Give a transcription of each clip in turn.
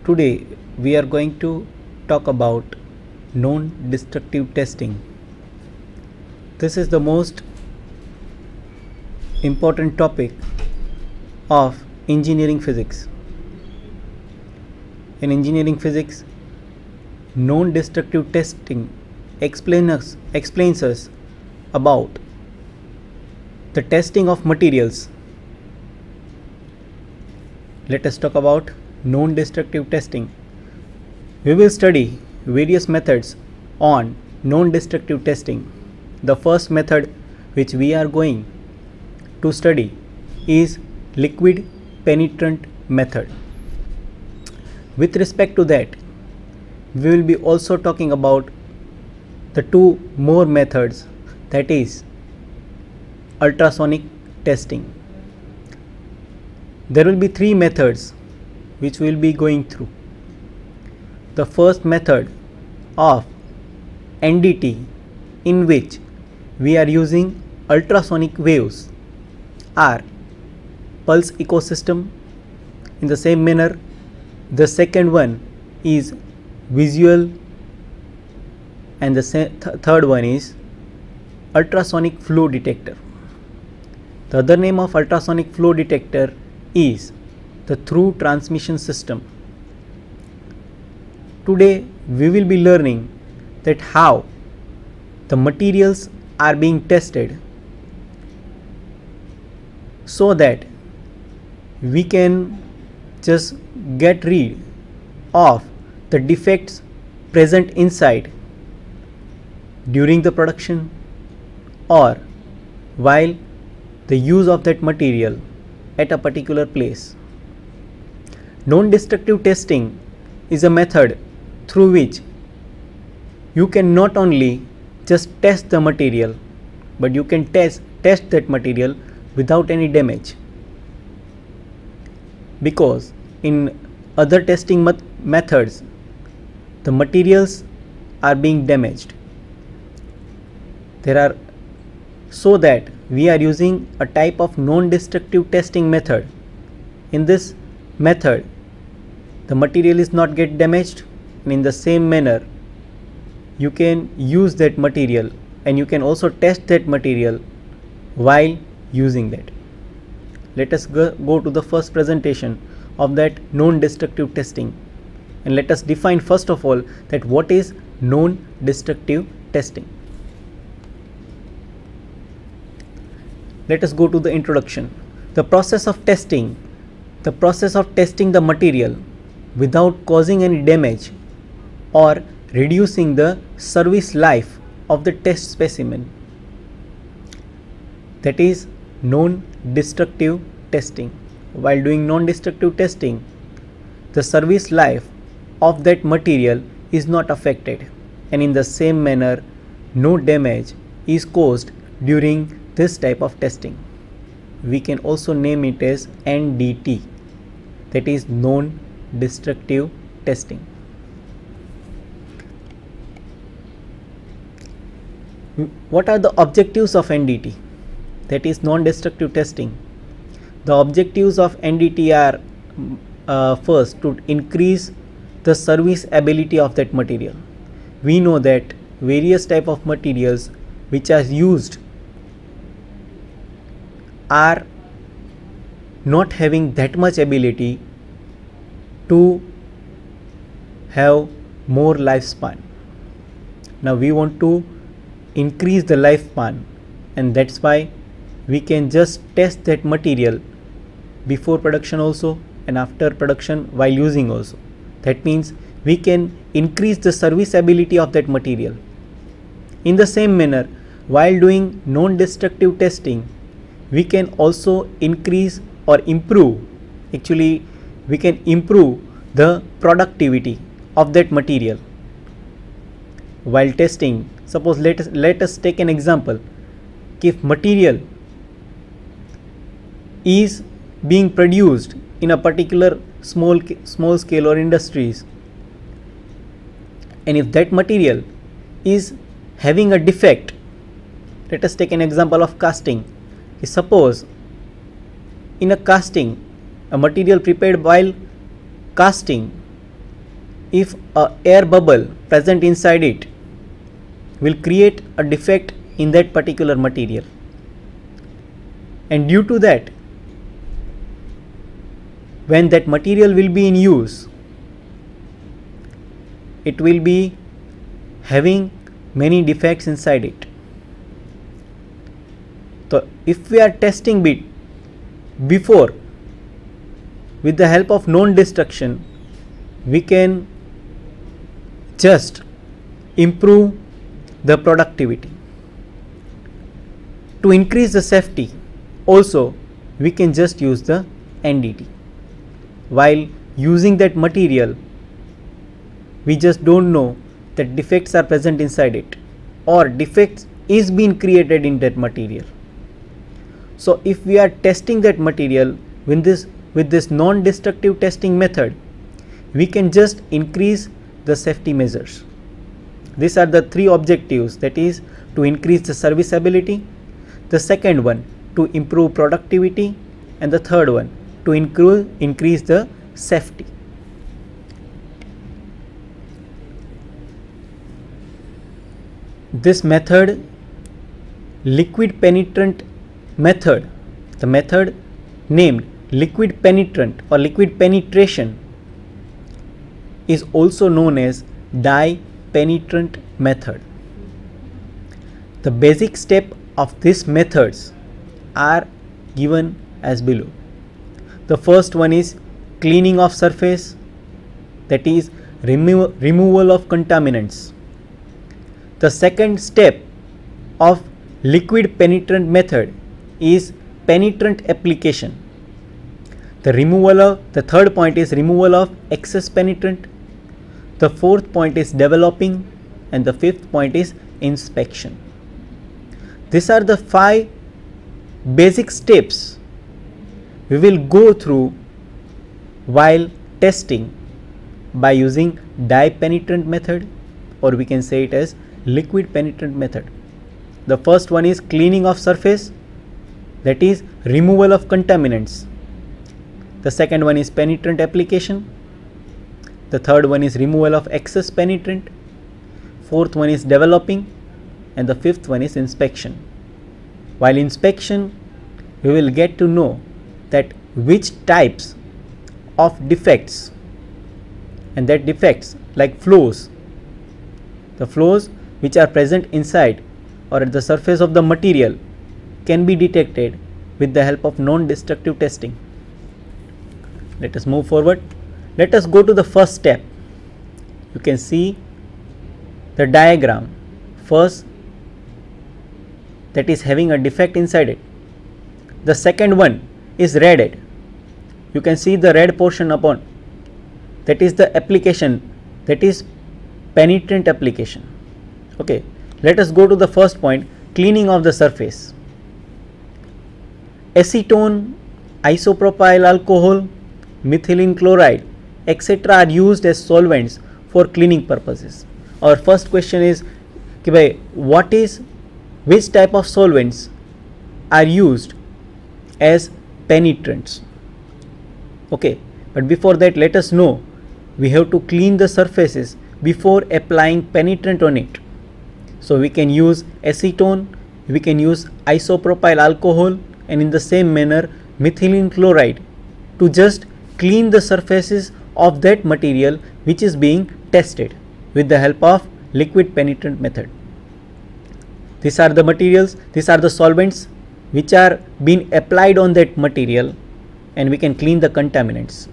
Today we are going to talk about non-destructive testing. This is the most important topic of engineering physics. In engineering physics, non-destructive testing explains us about the testing of materials. Let us talk about non-destructive testing. We will study various methods on non-destructive testing. The first method which we are going to study is liquid penetrant method. With respect to that, we will be also talking about the two more methods, that is ultrasonic testing. There will be three methods which we will be going through. The first method of NDT, in which we are using ultrasonic waves, are pulse ecosystem. In the same manner, the second one is visual, and the third one is ultrasonic flow detector. The other name of ultrasonic flow detector is the through transmission system. Today we will be learning that how the materials are being tested so that we can just get rid of the defects present inside during the production or while the use of that material at a particular place. Non-destructive testing is a method through which you can not only just test the material, but you can test that material without any damage, because in other testing methods the materials are being damaged. So that we are using a type of non-destructive testing method. In this method, the material is not get damaged, and in the same manner you can use that material and you can also test that material while using that. Let us go to the first presentation of that non-destructive testing, and let us define first of all that what is non-destructive testing. Let us go to the introduction. The process of testing the material without causing any damage or reducing the service life of the test specimen, that is non-destructive testing. While doing non-destructive testing, the service life of that material is not affected, and in the same manner no damage is caused during this type of testing. We can also name it as NDT, that is non-destructive testing. What are the objectives of NDT, that is non-destructive testing? The objectives of NDT are first, to increase the service ability of that material. We know that various type of materials which are used are not having that much ability to have more lifespan. Now we want to increase the lifespan, and that's why we can just test that material before production also and after production while using also. That means we can increase the service ability of that material. In the same manner, while doing non-destructive testing, we can also increase or improve, actually we can improve the productivity of that material. While testing, suppose let us take an example. If material is being produced in a particular small scale or industries, and if that material is having a defect, let us take an example of casting. Suppose in a casting, a material prepared while casting if a air bubble present inside it will create a defect in that particular material, and due to that, when that material will be in use, it will be having many defects inside it. So if we are testing it before with the help of known destruction, we can just improve the productivity. To increase the safety, also we can just use the NDT. While using that material, we just don't know that defects are present inside it or defects is being created in that material. So if we are testing that material with this non-destructive testing method, we can just increase the safety measures. These are the three objectives, that is to increase the serviceability, the second one to improve productivity, and the third one to increase the safety. This method, liquid penetrant method, the method named liquid penetrant or liquid penetration, is also known as dye penetrant method. The basic step of these methods are given as below. The first one is cleaning of surface, that is removal of contaminants. The second step of liquid penetrant method is penetrant application. The third point is removal of excess penetrant. The fourth point is developing, and the fifth point is inspection. These are the 5 basic steps we will go through while testing by using dye penetrant method, or we can say it as liquid penetrant method. The first one is cleaning of surface, that is removal of contaminants. The second one is penetrant application. The third one is removal of excess penetrant. Fourth one is developing, and the fifth one is inspection. While inspection, we will get to know that which types of defects, and that defects like flows, the flows which are present inside or at the surface of the material can be detected with the help of non-destructive testing. Let us move forward. Let us go to the first step. You can see the diagram first, that is having a defect inside it. The second one is redded. You can see the red portion upon, that is the application, that is penetrant application. Okay, let us go to the first point, cleaning of the surface. Acetone, isopropyl alcohol, methylene chloride, etc. are used as solvents for cleaning purposes. Our first question is, which type of solvents are used as penetrants? Okay, but before that, let us know we have to clean the surfaces before applying penetrant on it. So we can use acetone, we can use isopropyl alcohol, and in the same manner methylene chloride to just clean the surfaces of that material which is being tested with the help of liquid penetrant method. These are the materials, these are the solvents which are being applied on that material, and we can clean the contaminants.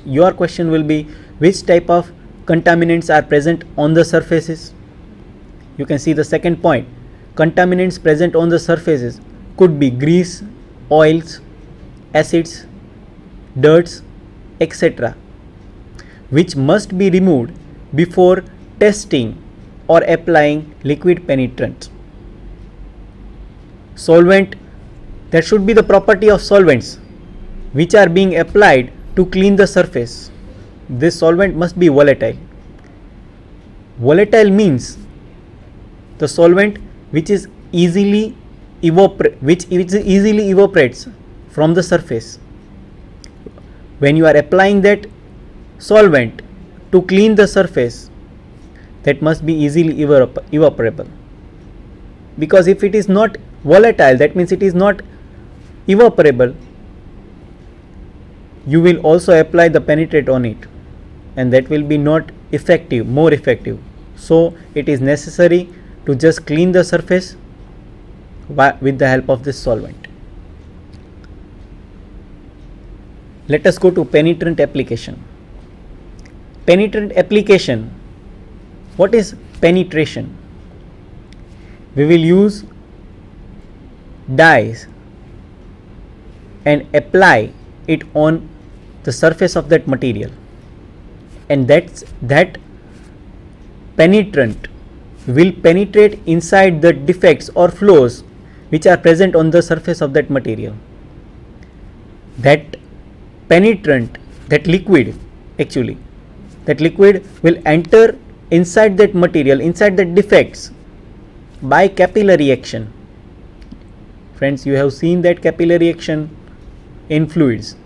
Your question will be, which type of contaminants are present on the surfaces? You can see the second point, contaminants present on the surfaces could be grease, oils, acids, dirts, etc., which must be removed before testing or applying liquid penetrant. Solvent, that should be the property of solvents which are being applied to clean the surface. This solvent must be volatile. Volatile means the solvent which easily evaporates from the surface. When you are applying that solvent to clean the surface, that must be easily evaporable. Because if it is not volatile, that means it is not evaporable, you will also apply the penetrate on it, and that will be not effective, more effective. So it is necessary to just clean the surface with the help of this solvent. Let us go to penetrant application. Penetrant application. What is penetration? We will use dyes and apply it on the surface of that material, and that penetrant will penetrate inside the defects or flaws which are present on the surface of that material. That penetrant, that liquid will enter inside that material, inside the defects, by capillary action. Friends, you have seen that capillary action in fluids.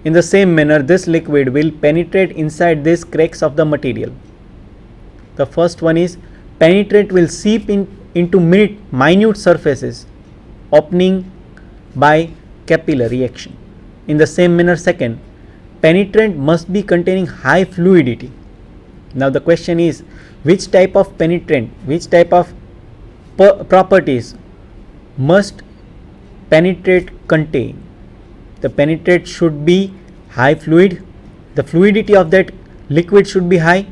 In the same manner, this liquid will penetrate inside these cracks of the material. The first one is penetrant will seep into minute surfaces, opening by capillary action. In the same manner, second, penetrant must be containing high fluidity. Now the question is, which type of penetrant, which type of properties must penetrate contain? The penetrate should be high fluid, the fluidity of that liquid should be high,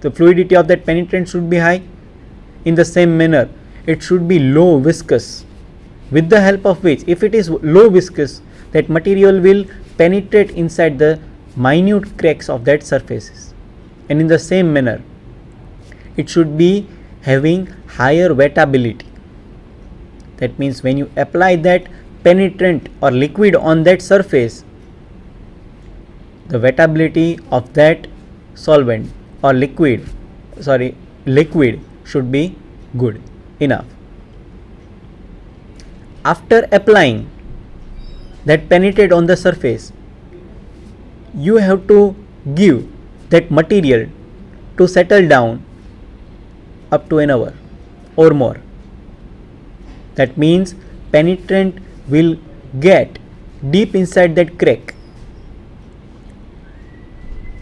the fluidity of that penetrant should be high. In the same manner, it should be low viscous, with the help of which, if it is low viscous, that material will penetrate inside the minute cracks of that surfaces. And in the same manner, it should be having higher wettability. That means when you apply that penetrant or liquid on that surface, the wettability of that solvent or liquid should be good enough. After applying that penetrate on the surface, you have to give that material to settle down up to an hour or more. That means penetrant will get deep inside that crack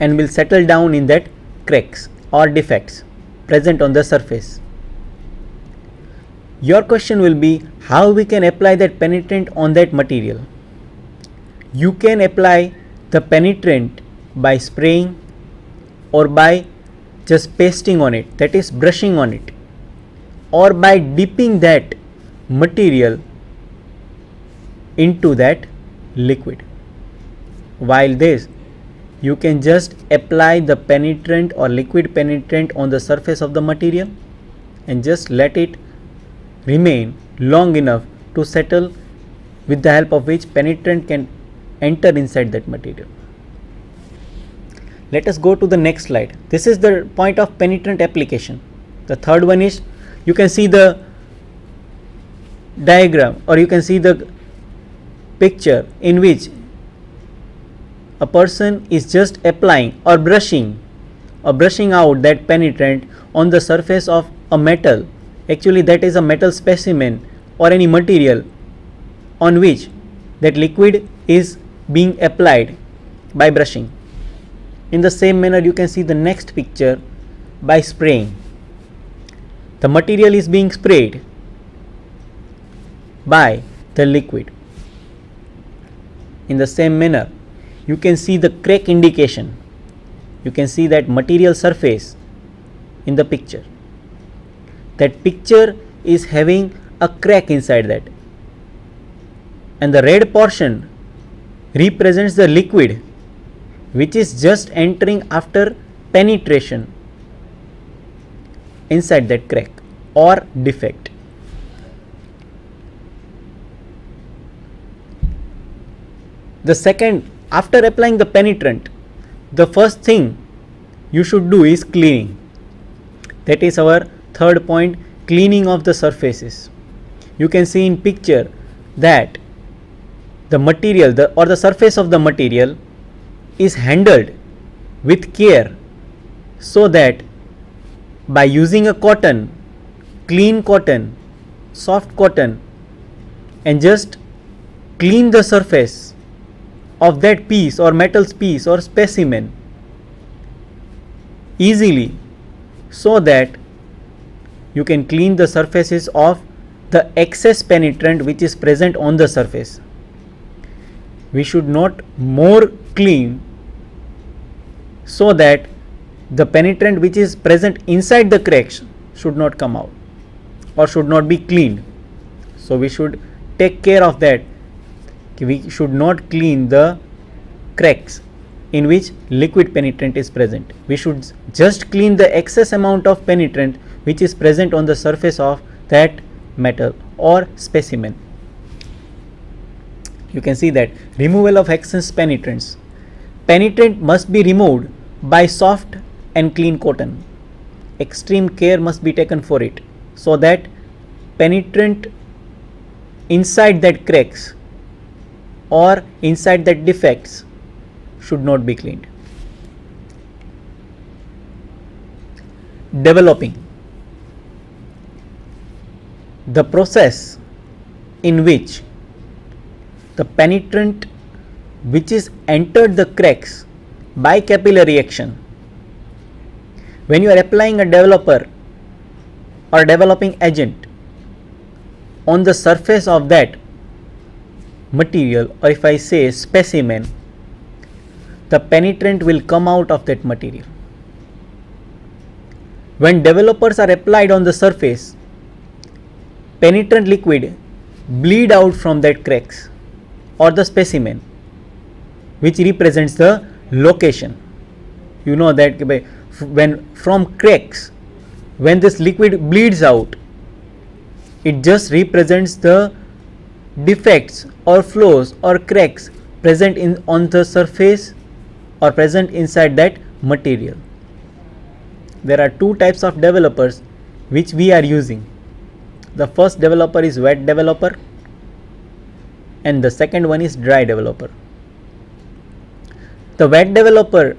and will settle down in that cracks or defects present on the surface. Your question will be, how we can apply that penetrant on that material? You can apply the penetrant by spraying or by just pasting on it, that is brushing on it, or by dipping that material into that liquid. While this, you can just apply the penetrant or liquid penetrant on the surface of the material and just let it remain long enough to settle, with the help of which penetrant can enter inside that material. Let us go to the next slide. This is the point of penetrant application. The third one is, you can see the diagram or you can see the picture in which a person is just applying or brushing out that penetrant on the surface of a metal. Actually, that is a metal specimen or any material on which that liquid is being applied by brushing. In the same manner, you can see the next picture by spraying. The material is being sprayed by the liquid. In the same manner, you can see the crack indication. You can see that material surface in the picture. That picture is having a crack inside that, and the red portion represents the liquid which is just entering after penetration inside that crack or defect. The second, after applying the penetrant, the first thing you should do is cleaning. That is our third point, cleaning of the surfaces. You can see in picture that the material or the surface of the material is handled with care, so that by using a cotton, clean cotton, soft cotton, and just clean the surface of that piece or metal piece or specimen easily, so that you can clean the surfaces of the excess penetrant which is present on the surface. We should not more clean, so that the penetrant which is present inside the cracks should not come out or should not be cleaned. So we should take care of that. We should not clean the cracks in which liquid penetrant is present. We should just clean the excess amount of penetrant which is present on the surface of that metal or specimen. You can see that removal of excess penetrants. Penetrant must be removed by soft and clean cotton. Extreme care must be taken for it, so that penetrant inside that cracks or inside that defects should not be cleaned. Developing. The process in which the penetrant which is entered the cracks by capillary action. When you are applying a developer or developing agent on the surface of that material, or if I say specimen, the penetrant will come out of that material. When developers are applied on the surface, penetrant liquid bleed out from that cracks or the specimen, which represents the location. You know that when from cracks, when this liquid bleeds out, it just represents the defects or flaws or cracks present on the surface or present inside that material. There are two types of developers which we are using. The first developer is wet developer and the second one is dry developer. The wet developer